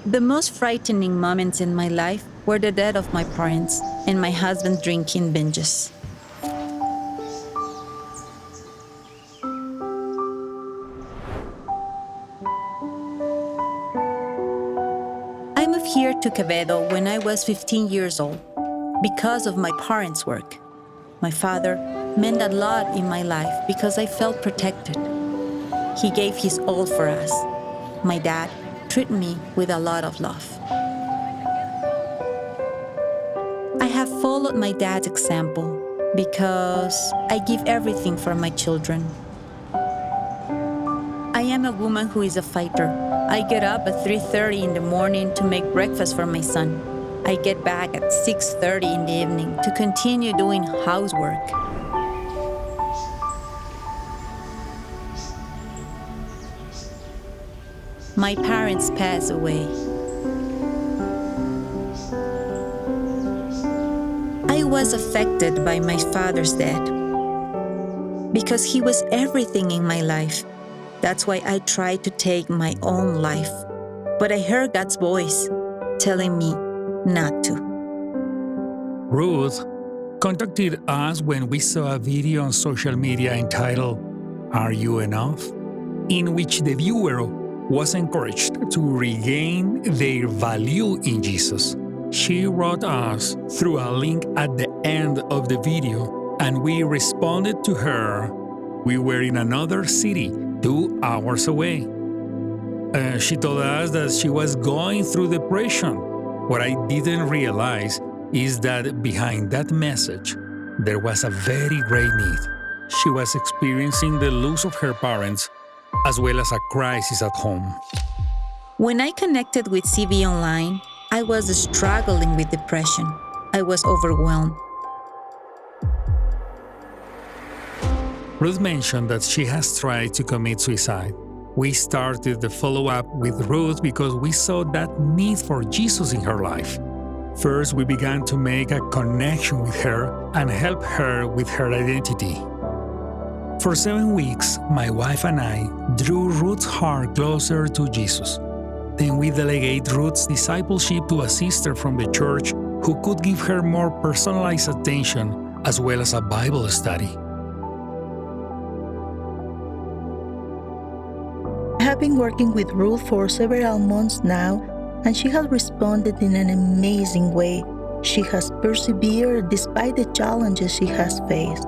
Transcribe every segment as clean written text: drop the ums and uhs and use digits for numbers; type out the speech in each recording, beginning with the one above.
The most frightening moments in my life were the death of my parents and my husband drinking binges. I moved here to Quevedo when I was 15 years old because of my parents' work. My father meant a lot in my life because I felt protected. He gave his all for us. My dad treated me with a lot of love. I have followed my dad's example because I give everything for my children. I am a woman who is a fighter. I get up at 3:30 in the morning to make breakfast for my son. I get back at 6:30 in the evening to continue doing housework. My parents passed away. I was affected by my father's death because he was everything in my life. That's why I tried to take my own life. But I heard God's voice telling me not to. Ruth contacted us when we saw a video on social media entitled, "Are You Enough?" in which the viewer was encouraged to regain their value in Jesus. She wrote us through a link at the end of the video, and we responded to her. We were in another city 2 hours away. She told us that she was going through depression. What I didn't realize is that behind that message, there was a very great need. She was experiencing the loss of her parents, as well as a crisis at home. When I connected with CV Online, I was struggling with depression. I was overwhelmed. Ruth mentioned that she has tried to commit suicide. We started the follow-up with Ruth because we saw that need for Jesus in her life. First, we began to make a connection with her and help her with her identity. For 7 weeks, my wife and I drew Ruth's heart closer to Jesus. Then we delegate Ruth's discipleship to a sister from the church who could give her more personalized attention as well as a Bible study. I have been working with Ruth for several months now, and she has responded in an amazing way. She has persevered despite the challenges she has faced.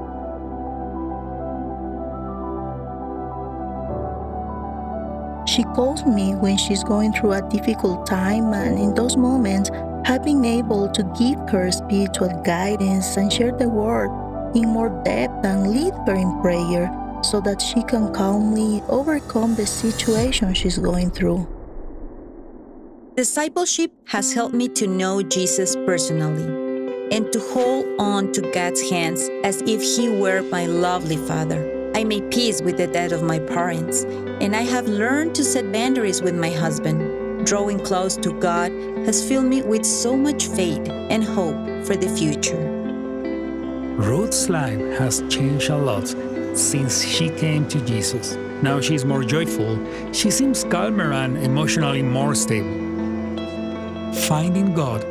She calls me when she's going through a difficult time, and in those moments, I've been able to give her spiritual guidance and share the word in more depth and lead her in prayer so that she can calmly overcome the situation she's going through. Discipleship has helped me to know Jesus personally and to hold on to God's hands as if He were my lovely Father. I made peace with the death of my parents, and I have learned to set boundaries with my husband. Drawing close to God has filled me with so much faith and hope for the future. Ruth's life has changed a lot since she came to Jesus. Now she's more joyful, she seems calmer and emotionally more stable. Finding God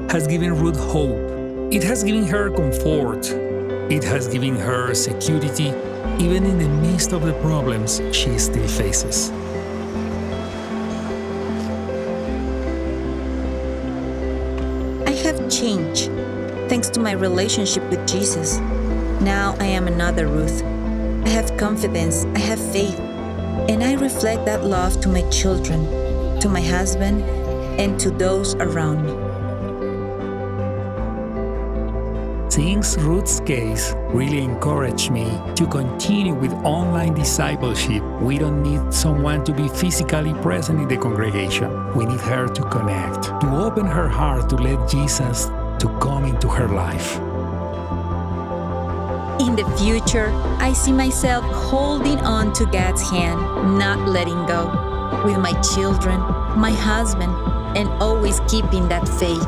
has given Ruth hope. It has given her comfort. It has given her security, even in the midst of the problems she still faces. I have changed thanks to my relationship with Jesus. Now I am another Ruth. I have confidence, I have faith, and I reflect that love to my children, to my husband, and to those around me. Seeing Ruth's case really encouraged me to continue with online discipleship. We don't need someone to be physically present in the congregation. We need her to connect, to open her heart to let Jesus to come into her life. In the future, I see myself holding on to God's hand, not letting go, with my children, my husband, and always keeping that faith.